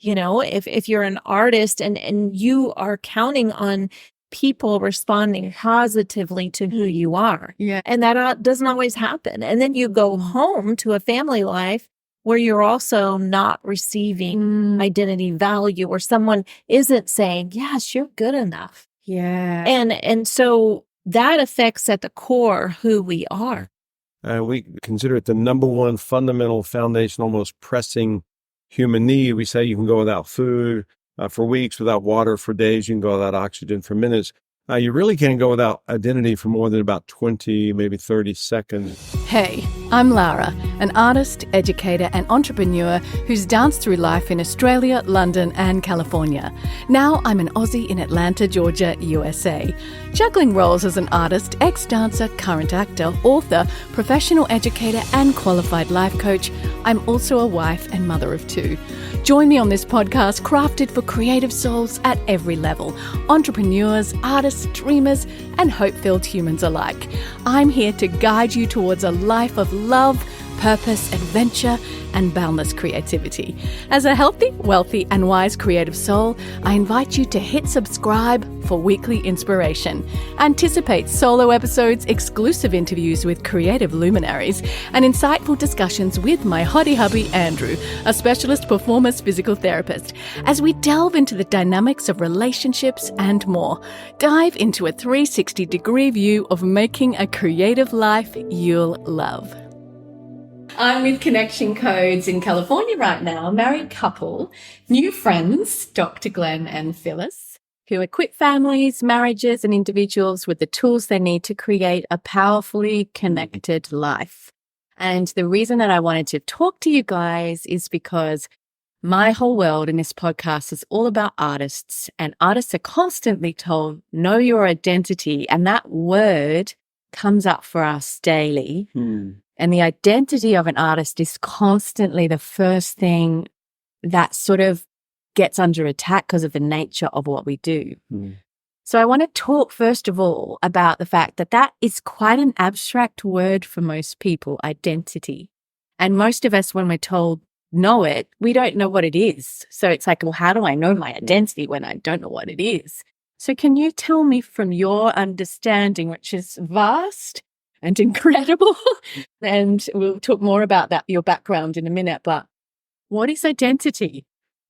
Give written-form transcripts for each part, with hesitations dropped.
If you're an artist and you are counting on people responding positively to who you are. Yeah. And that doesn't always happen. And then you go home to a family life where you're also not receiving identity value, or someone isn't saying, yes, you're good enough. Yeah. And so that affects at the core who we are. We consider it the number one fundamental, foundational, most pressing human need. We say you can go without food for weeks, without water for days. You can go without oxygen for minutes. You really can't go without identity for more than about 20, maybe 30 seconds. Hey, I'm Lara, an artist, educator and entrepreneur who's danced through life in Australia, London and California. Now I'm an Aussie in Atlanta, Georgia, USA. Juggling roles as an artist, ex-dancer, current actor, author, professional educator and qualified life coach, I'm also a wife and mother of two. Join me on this podcast crafted for creative souls at every level, entrepreneurs, artists, dreamers, and hope-filled humans alike. I'm here to guide you towards a life of love, purpose, adventure, and boundless creativity. As a healthy, wealthy, and wise creative soul, I invite you to hit subscribe for weekly inspiration. Anticipate solo episodes, exclusive interviews with creative luminaries, and insightful discussions with my hottie hubby, Andrew, a specialist performance physical therapist, as we delve into the dynamics of relationships and more. Dive into a 360-degree view of making a creative life you'll love. I'm with Connection Codes in California right now, married couple, new friends, Dr. Glenn and Phyllis, who equip families, marriages, and individuals with the tools they need to create a powerfully connected life. And the reason that I wanted to talk to you guys is because my whole world in this podcast is all about artists, and artists are constantly told, know your identity. And that word comes up for us daily. And the identity of an artist is constantly the first thing that sort of gets under attack because of the nature of what we do. So I want to talk first of all about the fact that that is quite an abstract word for most people, identity. And most of us, when we're told know it, we don't know what it is. So it's like, well, how do I know my identity when I don't know what it is? So can you tell me from your understanding, which is vast and incredible, and we'll talk more about that, your background in a minute, but what is identity?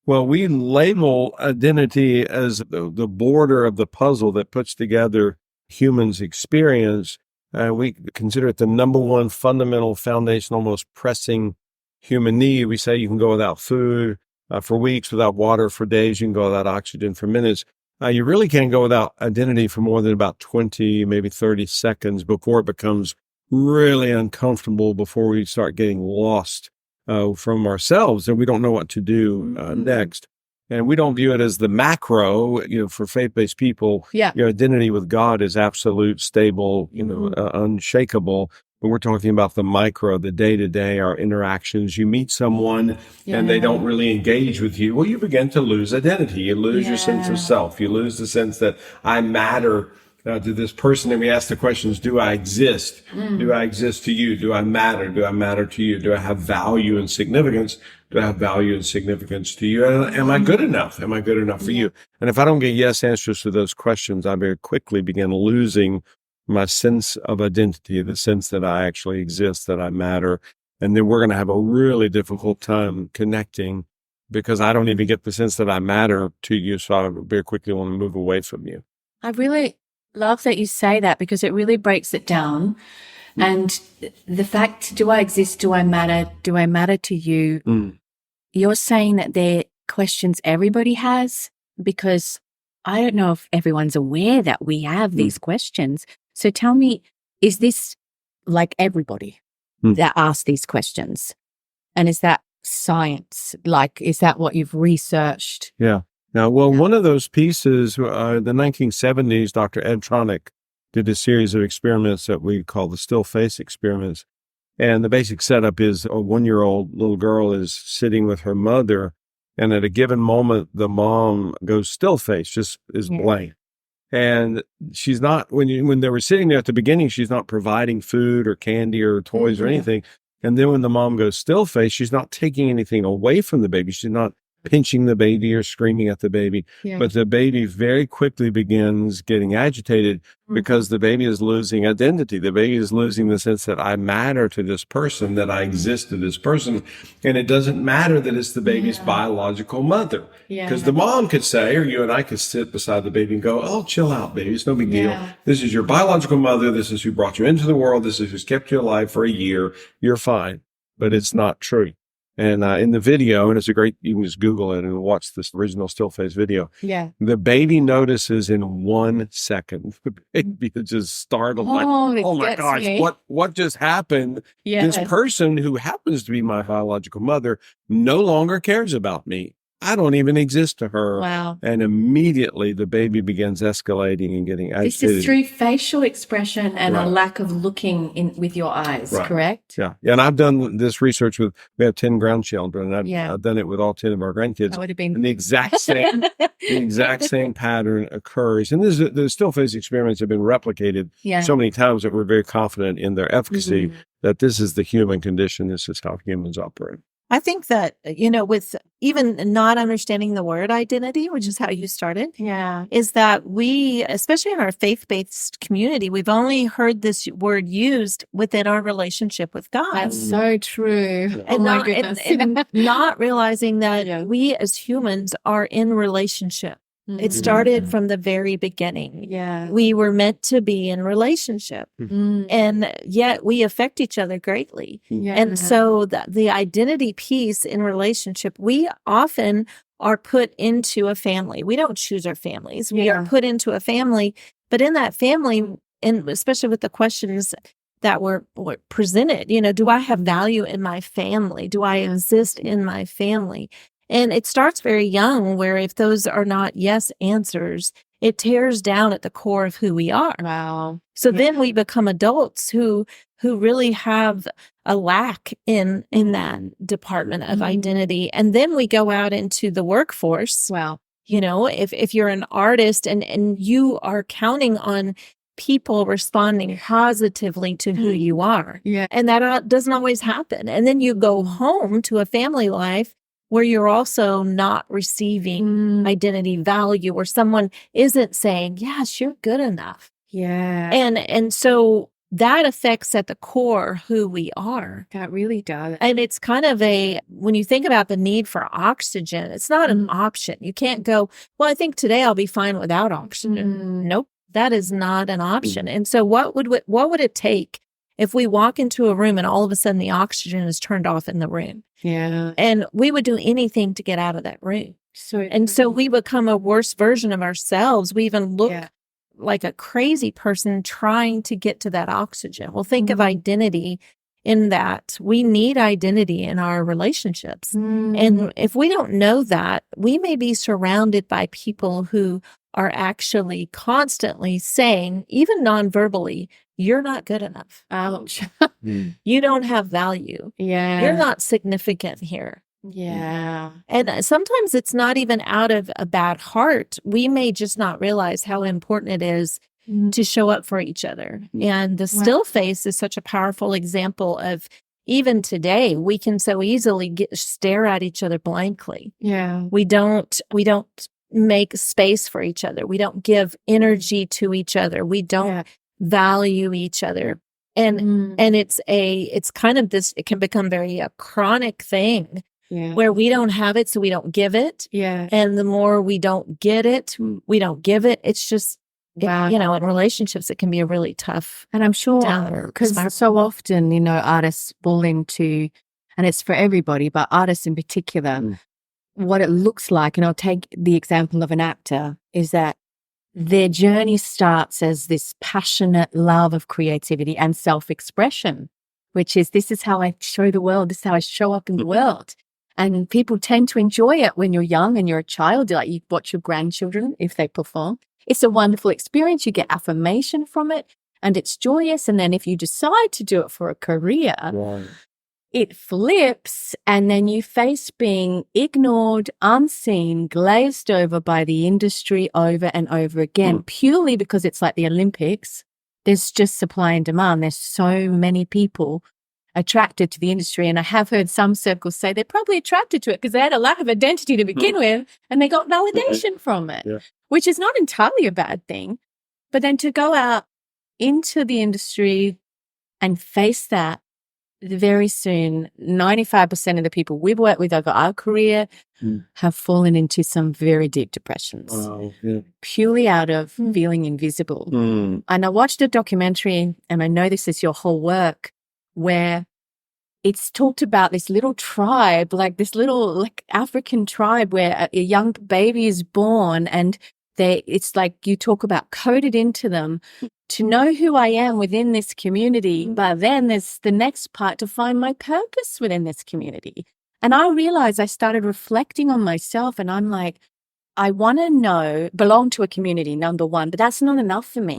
Well, we label identity as the border of the puzzle that puts together humans' experience. We consider it the number one fundamental, foundational, most pressing human need. We say you can go without food for weeks, without water for days. You can go without oxygen for minutes. You really can't go without identity for more than about 20, maybe 30 seconds before it becomes really uncomfortable, before we start getting lost from ourselves and we don't know what to do next. And we don't view it as the macro, for faith-based people. Yeah. Your identity with God is absolute, stable, unshakable. But we're talking about the micro, the day-to-day, our interactions. You meet someone and they don't really engage with you. Well, you begin to lose identity. You lose your sense of self. You lose the sense that I matter to this person. And we ask the questions, do I exist? Do I exist to you? Do I matter? Do I matter to you? Do I have value and significance? Do I have value and significance to you? And am I good enough? Am I good enough for you? And if I don't get yes answers to those questions, I very quickly begin losing my sense of identity, the sense that I actually exist, that I matter. And then we're going to have a really difficult time connecting because I don't even get the sense that I matter to you. So I very quickly want to move away from you. I really love that you say that because it really breaks it down. And the fact, do I exist? Do I matter? Do I matter to you? You're saying that they're questions everybody has, because I don't know if everyone's aware that we have these questions. So tell me, is this like everybody that asks these questions? And is that science? Like, is that what you've researched? Yeah. Now, one of those pieces, the 1970s, Dr. Ed Tronick did a series of experiments that we call the still face experiments. And the basic setup is a 1-year-old little girl is sitting with her mother. And at a given moment, the mom goes still face, just is blank. And she's not, when they were sitting there at the beginning, she's not providing food or candy or toys or anything. And then when the mom goes still face, she's not taking anything away from the baby. She's not pinching the baby or screaming at the baby. Yeah. But the baby very quickly begins getting agitated because the baby is losing identity. The baby is losing the sense that I matter to this person, that I exist to this person. And it doesn't matter that it's the baby's biological mother. Because the mom could say, or you and I could sit beside the baby and go, oh, chill out, baby. It's no big deal. This is your biological mother. This is who brought you into the world. This is who's kept you alive for a year. You're fine. But it's not true. And in the video, and it's a great, you can just Google it and watch this original still face video. Yeah. The baby notices in 1 second. The baby is just startled, like, oh my gosh, what just happened? This person who happens to be my biological mother no longer cares about me. I don't even exist to her. Wow. And immediately the baby begins escalating and getting agitated. This is through facial expression and a lack of looking in with your eyes, correct? Yeah. And I've done this research with, we have 10 grandchildren, and I've done it with all 10 of our grandkids. That would have been... And the exact same pattern occurs. And the still face experiments have been replicated so many times that we're very confident in their efficacy, that this is the human condition. This is how humans operate. I think that, with even not understanding the word identity, which is how you started, is that we, especially in our faith-based community, we've only heard this word used within our relationship with God. That's so true. And not realizing that we as humans are in relationship. It started from the very beginning. Yeah. We were meant to be in relationship. And yet we affect each other greatly. Yeah. And so the identity piece in relationship, we often are put into a family. We don't choose our families. We are put into a family. But in that family, and especially with the questions that were presented, do I have value in my family? Do I exist in my family? And it starts very young, where if those are not yes answers, it tears down at the core of who we are. Wow. So then we become adults who really have a lack in that department of identity. And then we go out into the workforce. Wow. If you're an artist and you are counting on people responding positively to who you are. Yeah. And that doesn't always happen. And then you go home to a family life where you're also not receiving identity value, or someone isn't saying, yes, you're good enough. Yeah. And so that affects at the core who we are. That really does. And it's kind of when you think about the need for oxygen, it's not an option. You can't go, well, I think today I'll be fine without oxygen. Nope, that is not an option. And so what would it take if we walk into a room and all of a sudden the oxygen is turned off in the room? Yeah. And we would do anything to get out of that room. So we become a worse version of ourselves. We even look like a crazy person trying to get to that oxygen. Well, think of identity in that. We need identity in our relationships. And if we don't know that, we may be surrounded by people who are actually constantly saying, even non-verbally, you're not good enough. Ouch. You don't have value. Yeah. You're not significant here. Yeah. And sometimes it's not even out of a bad heart. We may just not realize how important it is to show up for each other. And the still face is such a powerful example of, even today, we can so easily stare at each other blankly. Yeah. We don't make space for each other. We don't give energy to each other. We don't value each other. And it's kind of this, it can become a chronic thing where we don't have it, so we don't give it. Yeah. And the more we don't get it, we don't give it. It's just, in relationships, it can be a really tough. And I'm sure, because so often, artists fall into, and it's for everybody, but artists in particular, what it looks like, and I'll take the example of an actor, is that their journey starts as this passionate love of creativity and self-expression, which is, this is how I show the world, this is how I show up in the world. And people tend to enjoy it when you're young and you're a child, like you watch your grandchildren if they perform. It's a wonderful experience. You get affirmation from it and it's joyous. And then if you decide to do it for a career, it flips, and then you face being ignored, unseen, glazed over by the industry over and over again, purely because it's like the Olympics. There's just supply and demand. There's so many people attracted to the industry. And I have heard some circles say they're probably attracted to it because they had a lack of identity to begin with and they got validation from it, which is not entirely a bad thing. But then to go out into the industry and face that, very soon, 95% of the people we've worked with over our career have fallen into some very deep depressions, purely out of feeling invisible. And I watched a documentary, and I know this is your whole work, where it's talked about this little tribe, like this little like African tribe where a young baby is born and it's like you talk about coded into them to know who I am within this community. But then there's the next part to find my purpose within this community. And I realized I started reflecting on myself and I'm like, I want to belong to a community, number one, but that's not enough for me.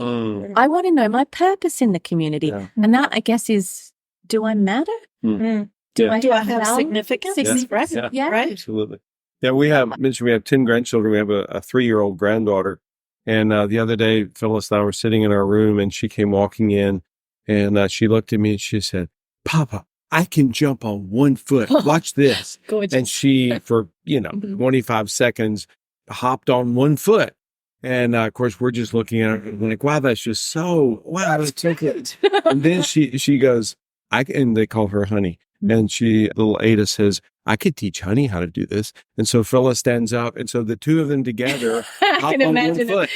I want to know my purpose in the community. And that, I guess, is, do I matter? Do I have significance? Right? Absolutely. Yeah, we have 10 grandchildren. We have a 3-year-old granddaughter. And the other day, Phyllis and I were sitting in our room and she came walking in and she looked at me and she said, Papa, I can jump on one foot. Watch this. Gorgeous. And she, for, 25 seconds, hopped on one foot. And of course, we're just looking at her like, wow, that's just that's so good. And then she goes, and they call her Honey. And little Ada says, I could teach Honey how to do this. And so Phyllis stands up. And so the two of them together hop on one foot.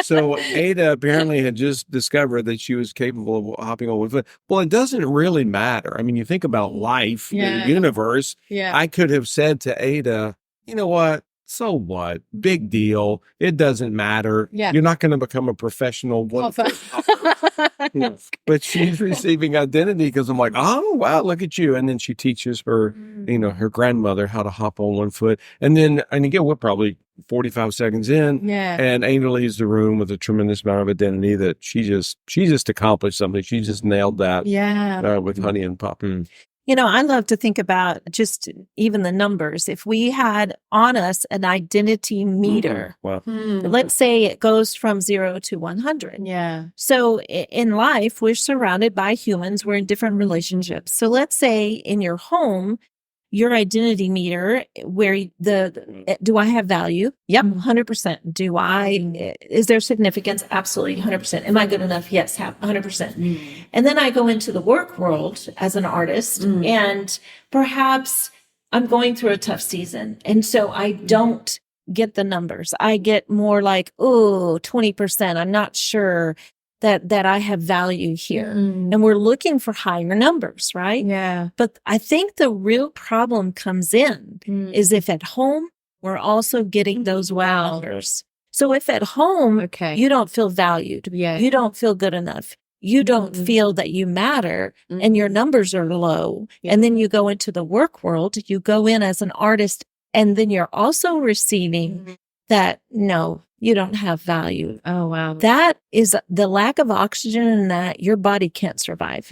So Ada apparently had just discovered that she was capable of hopping on one foot. Well, it doesn't really matter. I mean, you think about life, the universe. I could have said to Ada, you know what? So what? Big deal. It doesn't matter. You're not going to become a professional one-foot hopper. But she's receiving identity because I'm like, oh, wow, look at you. And then she teaches her, her grandmother how to hop on one foot. And again, we're probably 45 seconds in. And Ada leaves the room with a tremendous amount of identity that she just accomplished something. She just nailed that with Honey and Pop. I love to think about just even the numbers. If we had on us an identity meter, let's say it goes from 0 to 100. So in life, we're surrounded by humans. We're in different relationships. So let's say in your home, your identity meter, where do I have value? Yep, 100%. Is there significance? Absolutely, 100%. Am I good enough? Yes, 100%. And then I go into the work world as an artist, and perhaps I'm going through a tough season. And so I don't get the numbers. I get more like, 20%. I'm not sure that I have value here. And we're looking for higher numbers, right? But I think the real problem comes in is if at home, we're also getting those wow numbers. So if at home, you don't feel valued, you don't feel good enough, you don't feel that you matter, and your numbers are low, and then you go into the work world, you go in as an artist, and then you're also receiving that, no, you don't have value. Oh, wow. That is the lack of oxygen and that your body can't survive.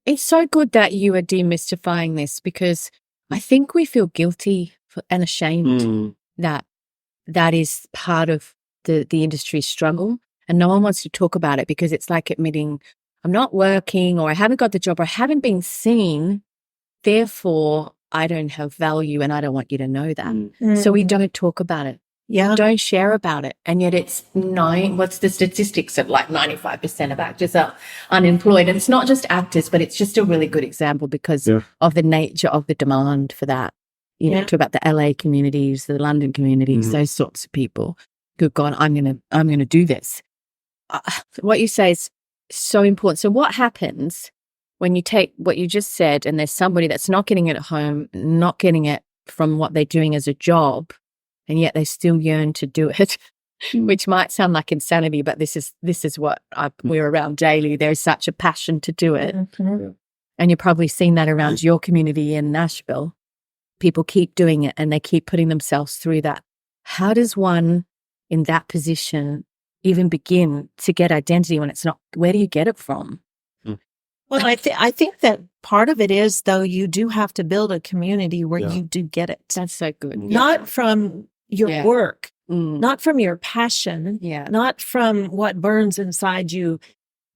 It's so good that you are demystifying this because I think we feel guilty and ashamed that is part of the industry's struggle. And no one wants to talk about it because it's like admitting I'm not working or I haven't got the job or I haven't been seen. Therefore, I don't have value and I don't want you to know that. So we don't talk about it. Don't share about it. And yet it's what's the statistics of like 95% of actors are unemployed. And it's not just actors, but it's just a really good example because of the nature of the demand for that. Talk about the LA communities, the London communities, those sorts of people. Good God, I'm gonna do this. What you say is so important. So what happens when you take what you just said and there's somebody that's not getting it at home, not getting it from what they're doing as a job, and yet they still yearn to do it, which might sound like insanity, but this is what we're around daily. There's such a passion to do it. And you've probably seen that around your community in Nashville. People keep doing it and they keep putting themselves through that. How does one in that position even begin to get identity when it's not, where do you get it from? Well, I think that part of it is, though, you do have to build a community where you do get it. That's so good. Not from your work, not from your passion, not from what burns inside you,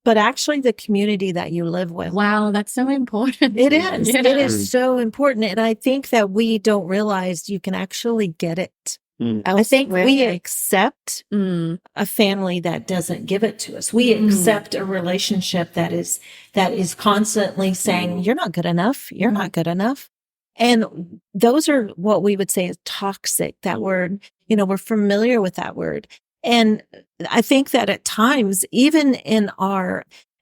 but actually the community that you live with. Wow, that's so important. It is. Yeah. It is so important. And I think that we don't realize you can actually get it. I think we accept a family that doesn't give it to us. We accept a relationship that is constantly saying, you're not good enough. You're not good enough. And those are what we would say is toxic, that word. We're familiar with that word. And I think that at times, even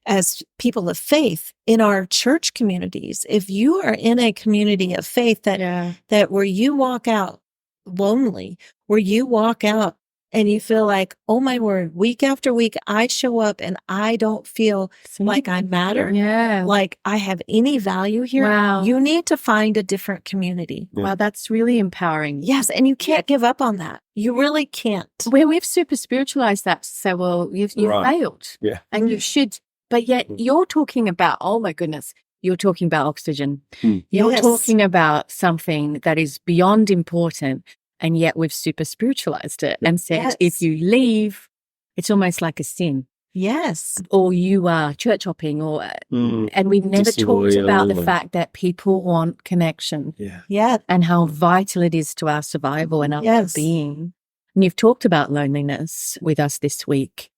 as people of faith, in our church communities, if you are in a community of faith that where you walk out lonely, where you walk out and you feel like, oh my word, week after week, I show up and I don't feel like I matter. Yeah. Like I have any value here. Wow. You need to find a different community. Yeah. Wow, that's really empowering. Yes. And you can't give up on that. You really can't. Where we've super spiritualized that to say, well, you've failed. Yeah. And you should, but yet you're talking about, oh my goodness, you're talking about oxygen. You're talking about something that is beyond important. And yet we've super spiritualized it and said, if you leave, it's almost like a sin. Yes. Or you are church hopping and we've never talked about the fact that people want connection. Yeah. And how vital it is to our survival and our being. And you've talked about loneliness with us this week.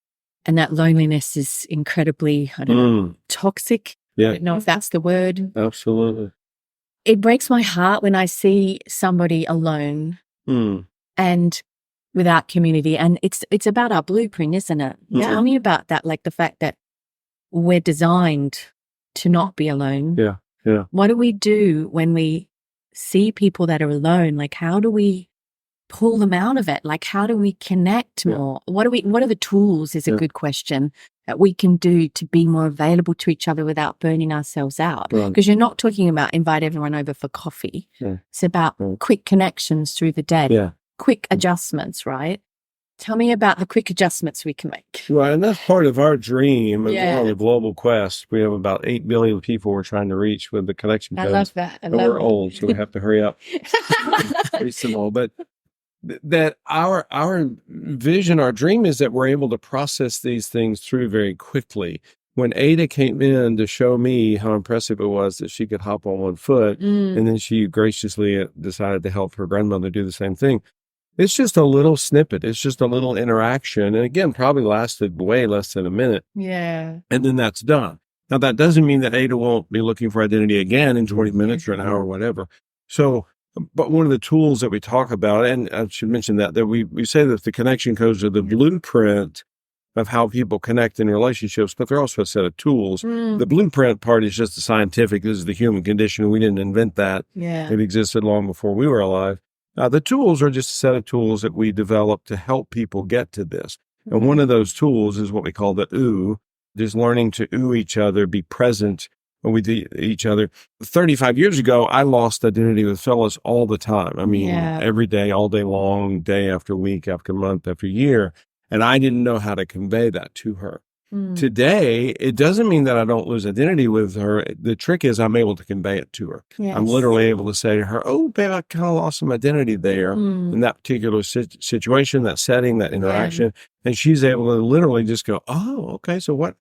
And that loneliness is incredibly, toxic. Yeah. I don't know if that's the word. Absolutely. It breaks my heart when I see somebody alone and without community. And it's about our blueprint, isn't it? Yeah. Tell me about that, like the fact that we're designed to not be alone. Yeah. Yeah. What do we do when we see people that are alone? Like, how do we pull them out of it? Like, how do we connect more? What are the tools is a good question that we can do to be more available to each other without burning ourselves out. Because you're not talking about invite everyone over for coffee. It's about quick connections through the day, quick adjustments, right? Tell me about the quick adjustments we can make. Well, and that's part of our dream and the global quest. We have about 8 billion people we're trying to reach with the connection codes. I love that. We're old, so we have to hurry up. Reach them all. But that our vision, our dream is that we're able to process these things through very quickly. When Ada came in to show me how impressive it was that she could hop on one foot, and then she graciously decided to help her grandmother do the same thing. It's just a little snippet. It's just a little interaction. And again, probably lasted way less than a minute. Yeah. And then that's done. Now, that doesn't mean that Ada won't be looking for identity again in 20 minutes or an hour or whatever. So, but one of the tools that we talk about, and I should mention that we say that the connection codes are the blueprint of how people connect in relationships, but they're also a set of tools. The blueprint part is just the scientific. This is the human condition. We didn't invent that. Yeah. It existed long before we were alive. The tools are just a set of tools that we develop to help people get to this. And one of those tools is what we call the OO, just learning to OO each other, be present when we do each other. 35 years ago, I lost identity with Phyllis all the time. I mean, every day, all day long, day after week, after month, after year. And I didn't know how to convey that to her. Today, it doesn't mean that I don't lose identity with her. The trick is I'm able to convey it to her. Yes. I'm literally able to say to her, oh, babe, I kind of lost some identity there in that particular situation, that setting, that interaction. And she's able to literally just go, oh, okay, so what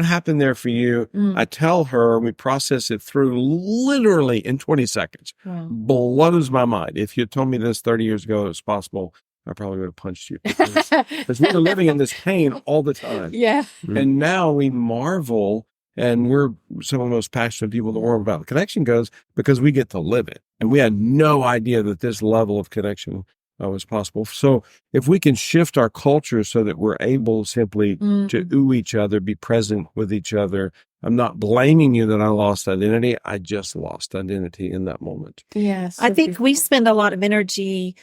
happened there for you? I tell her, we process it through literally in 20 seconds. Blows my mind. If you told me this 30 years ago, it was possible, I probably would have punched you. Because we were living in this pain all the time. Yeah. And now we marvel, and we're some of the most passionate people in the world about the connection goes because we get to live it. And we had no idea that this level of connection was possible. So if we can shift our culture so that we're able simply to OO each other, be present with each other. I'm not blaming you that I lost identity. I just lost identity in that moment. Yes. I think we spend a lot of energy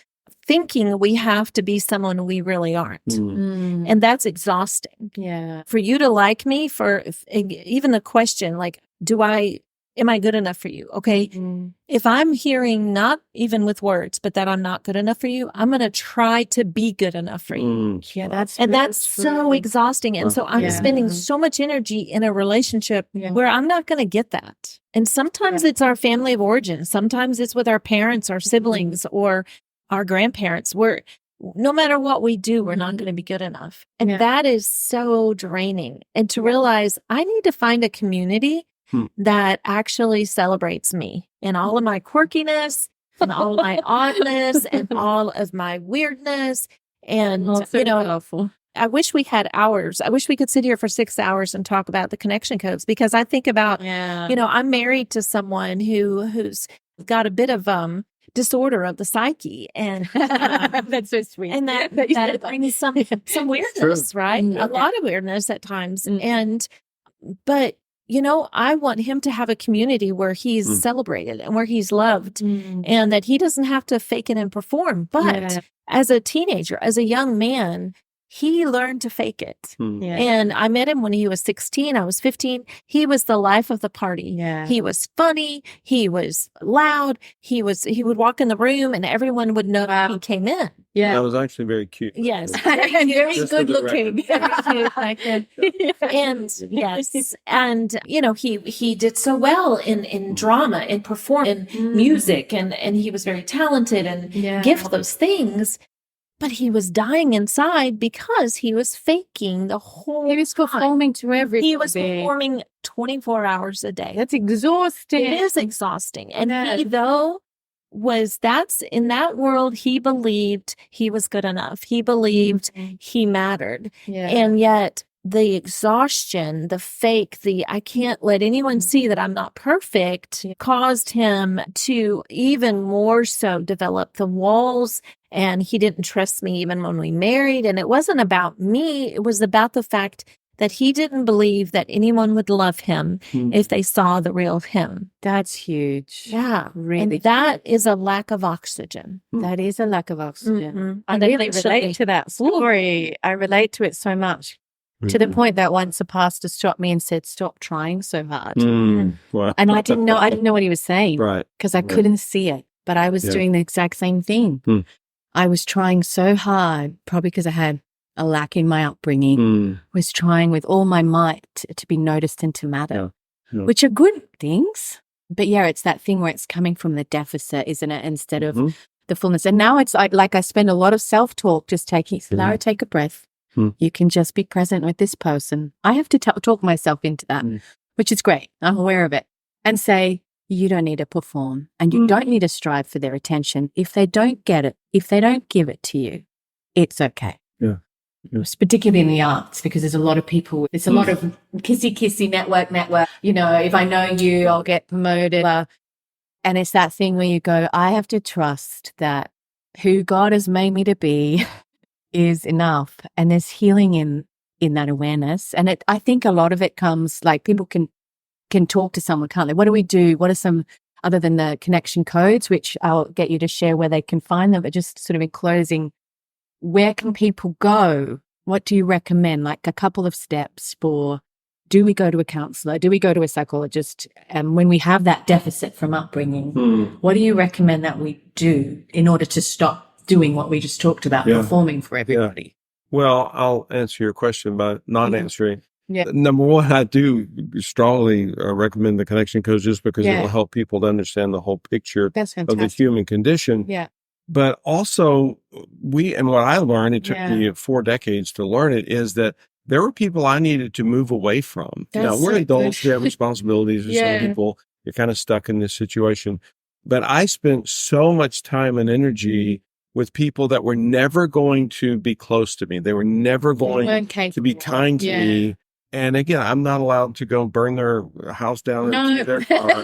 thinking we have to be someone we really aren't. And that's exhausting. Yeah. For you to like me, even the question, like, am I good enough for you? Okay. If I'm hearing, not even with words, but that I'm not good enough for you, I'm going to try to be good enough for you. Yeah, that's so exhausting. And so I'm spending so much energy in a relationship where I'm not going to get that. And sometimes it's our family of origin. Sometimes it's with our parents, our siblings, or our grandparents, where no matter what we do, we're not going to be good enough. And that is so draining. And to realize I need to find a community that actually celebrates me in all of my quirkiness and all of my oddness and all of my weirdness. And, Powerful. I wish we had hours. I wish we could sit here for 6 hours and talk about the connection codes, because I think about, I'm married to someone who's got a bit of disorder of the psyche, and that's so sweet. And that brings some weirdness, right? A lot of weirdness at times. But I want him to have a community where he's celebrated and where he's loved, and that he doesn't have to fake it and perform. But as a teenager, as a young man, he learned to fake it. And I met him when he was 16. I was 15. He was the life of the party. He was funny. He was loud. He would walk in the room and everyone would know he came in. That was actually very cute. Yes. And very good looking. And yes. And, he did so well in drama, in performance, in music, and he was very talented and gift those things. But he was dying inside because he was faking the whole time. He was performing to everybody. He was performing 24 hours a day. That's exhausting. It is exhausting. And he, though, that's in that world, he believed he was good enough. He believed he mattered. And yet the exhaustion, the fake, I can't let anyone see that I'm not perfect, caused him to even more so develop the walls. And he didn't trust me even when we married. And it wasn't about me. It was about the fact that he didn't believe that anyone would love him if they saw the real him. That's huge. Yeah. Really. And that is a lack of oxygen. That is a lack of oxygen. I really relate to that story. I relate to it so much. To the point that once a pastor stopped me and said, "Stop trying so hard." Wow. And I didn't know what he was saying. Right. Because I couldn't see it. But I was doing the exact same thing. I was trying so hard, probably because I had a lack in my upbringing, was trying with all my might to be noticed and to matter, which are good things. But it's that thing where it's coming from the deficit, isn't it? Instead of the fullness. And now it's like I spend a lot of self-talk just taking, Lara, take a breath. You can just be present with this person. I have to talk myself into that, which is great. I'm aware of it. And say, you don't need to perform and you don't need to strive for their attention. If they don't get it, if they don't give it to you, it's okay. It's particularly in the arts, because there's a lot of people, there's a lot of kissy, network. If I know you, I'll get promoted. And it's that thing where you go, I have to trust that who God has made me to be is enough. And there's healing in that awareness. And I think a lot of it comes, like, people can talk to someone, can't they? What do we do? What are some, other than the connection codes, which I'll get you to share where they can find them, but just sort of in closing, where can people go? What do you recommend? Like a couple of steps for, do we go to a counselor? Do we go to a psychologist? And when we have that deficit from upbringing, what do you recommend that we do in order to stop doing what we just talked about, performing for everybody? Well, I'll answer your question by not answering. Number one, I do strongly recommend the connection codes, just because it will help people to understand the whole picture of the human condition. But also, and what I learned, it took me 4 decades to learn it, is that there were people I needed to move away from. We're adults, we have responsibilities, and some people, you're kind of stuck in this situation. But I spent so much time and energy with people that were never going to be close to me. They were never going to be kind to me. And again, I'm not allowed to go burn their house down or their car,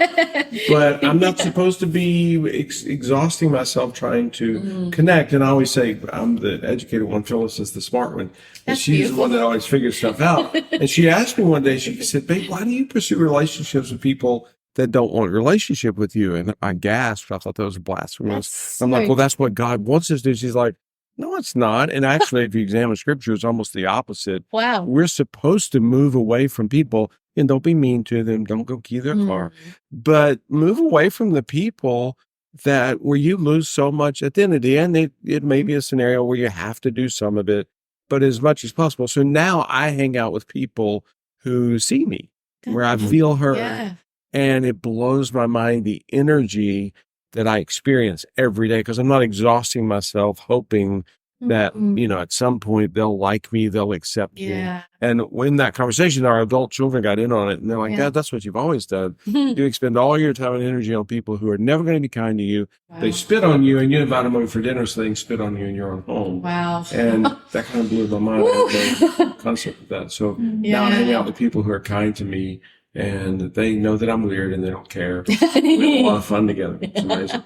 but I'm not supposed to be exhausting myself trying to connect. And I always say, I'm the educated one, Phyllis is the smart one. And she's the one that always figures stuff out. And she asked me one day, she said, "Babe, why do you pursue relationships with people that don't want a relationship with you?" And I gasped. I thought that was blasphemous. I'm like, well, that's what God wants us to do. She's like, no, it's not. And actually, if you examine scripture, it's almost the opposite. Wow. We're supposed to move away from people, and don't be mean to them. Don't go key their car, but move away from the people where you lose so much identity. And it may be a scenario where you have to do some of it, but as much as possible. So now I hang out with people who see me, where I feel heard. And it blows my mind, the energy that I experience every day, because I'm not exhausting myself hoping that, at some point they'll like me, they'll accept me. Yeah. And when that conversation, our adult children got in on it, and they're like, Dad, that's what you've always done. You expend all your time and energy on people who are never going to be kind to you. Wow. They spit on you, and you invite them over for dinner so they can spit on you in your own home. Wow. And that kind of blew my mind. I had no concept of that. So now I hang out with people who are kind to me, and they know that I'm weird and they don't care. We have a lot of fun together. It's amazing.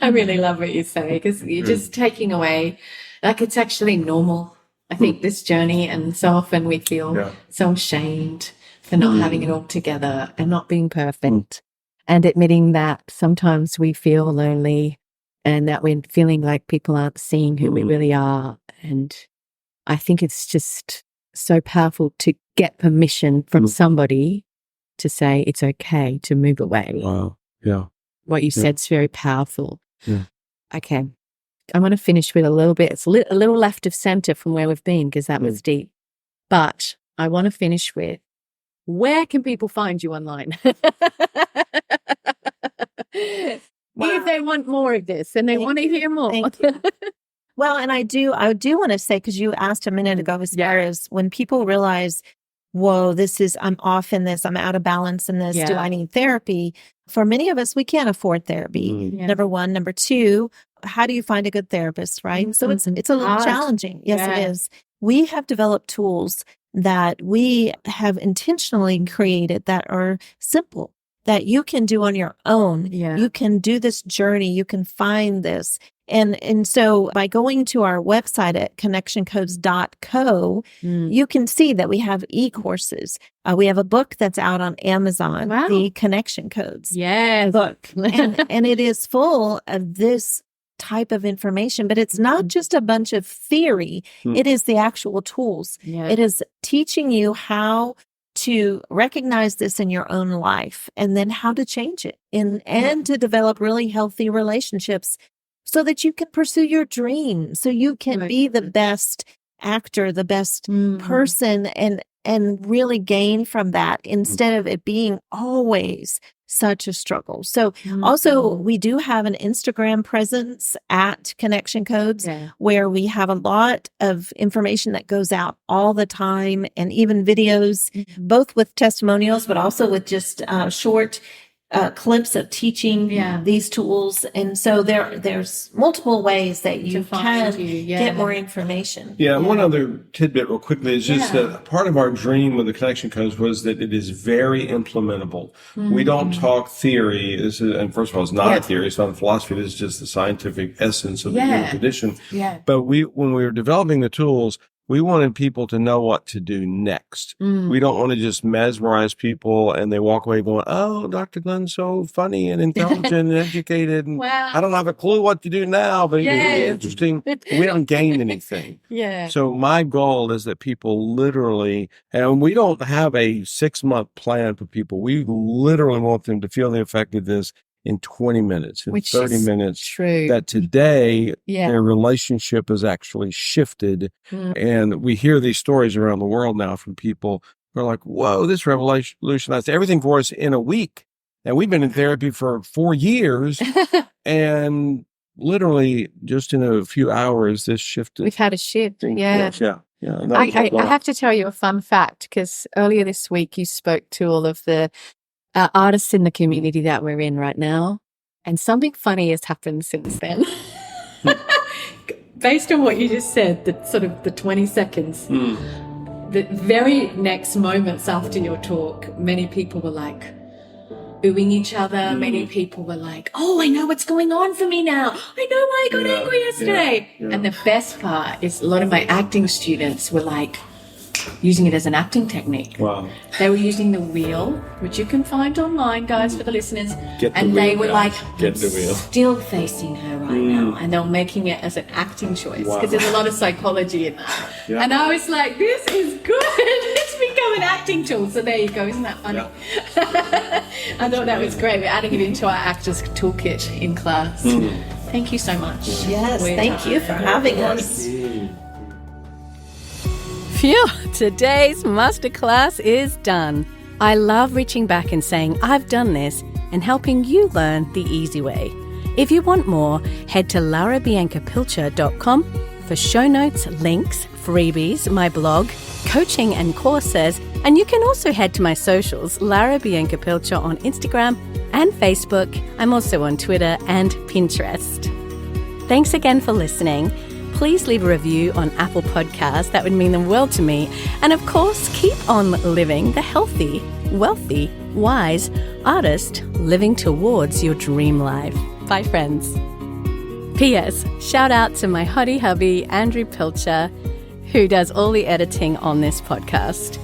I really love what you say, because you're just taking away, like, it's actually normal. I think this journey, and so often we feel so ashamed for not having it all together and not being perfect, and admitting that sometimes we feel lonely and that we're feeling like people aren't seeing who we really are. And I think it's just so powerful to get permission from somebody to say it's okay to move away. Wow. Yeah. What you said's very powerful. Yeah. Okay. I want to finish with a little bit. It's a little left of center from where we've been, because that was deep. But I want to finish with, where can people find you online? If they want more of this and they want to hear more. Thank you. Well, and I do want to say, because you asked a minute ago, as far as when people realize, whoa, I'm off in this, I'm out of balance in this, do I need therapy? For many of us, we can't afford therapy. Number one. Number two, how do you find a good therapist, right? So it's a little challenging. Yes, it is. We have developed tools that we have intentionally created that are simple, that you can do on your own. You can do this journey. You can find this. And so by going to our website at connectioncodes.co, you can see that we have e-courses. We have a book that's out on Amazon, the Connection Codes book. and it is full of this type of information, but it's not just a bunch of theory. It is the actual tools. It is teaching you how to recognize this in your own life, and then how to change it and to develop really healthy relationships so that you can pursue your dream, so you can be the best actor, the best person, and really gain from that, instead of it being always such a struggle. So also, we do have an Instagram presence at Connection Codes, where we have a lot of information that goes out all the time, and even videos, both with testimonials, but also with just short clips of teaching these tools. And so there's multiple ways that you can get more information. One other tidbit real quickly is just that part of our dream with the Connection Codes was that it is very implementable. We don't talk theory. And first of all, it's not a theory. It's not a philosophy. This is just the scientific essence of the human tradition. But when we were developing the tools, we wanted people to know what to do next. We don't want to just mesmerize people and they walk away going, oh, Dr. Glenn's so funny and intelligent and educated. And I don't have a clue what to do now, but it's really interesting. We don't gain anything. So my goal is that people literally, and we don't have a 6-month plan for people. We literally want them to feel the effect of this in 20 minutes, in 30 minutes, that today their relationship has actually shifted. And we hear these stories around the world now from people who are like, whoa, this revolutionized everything for us in a week. And we've been in therapy for 4 years. And literally just in a few hours, this shifted. We've had a shift. I have to tell you a fun fact, because earlier this week you spoke to all of the artists in the community that we're in right now, and something funny has happened since then. Based on what you just said, the 20 seconds, the very next moments after your talk, many people were like booing each other. Many people were like, oh, I know what's going on for me now. I know why I got angry yesterday. And the best part is a lot of my acting students were like, using it as an acting technique. They were using the wheel, which you can find online, guys, for the listeners. They were like, still facing her right now. And they were making it as an acting choice, because there's a lot of psychology in that. And I was like, this is good. It's become an acting tool. So there you go. Isn't that funny? I thought that was great. We're adding it into our actors toolkit in class. Thank you so much. Yes, thank you for having us. Phew, today's masterclass is done. I love reaching back and saying, I've done this, and helping you learn the easy way. If you want more, head to larabiancapilcher.com for show notes, links, freebies, my blog, coaching and courses. And you can also head to my socials, Lara Bianca Pilcher on Instagram and Facebook. I'm also on Twitter and Pinterest. Thanks again for listening. Please leave a review on Apple Podcasts. That would mean the world to me. And of course, keep on living the healthy, wealthy, wise artist living towards your dream life. Bye, friends. P.S. Shout out to my hottie hubby, Andrew Pilcher, who does all the editing on this podcast.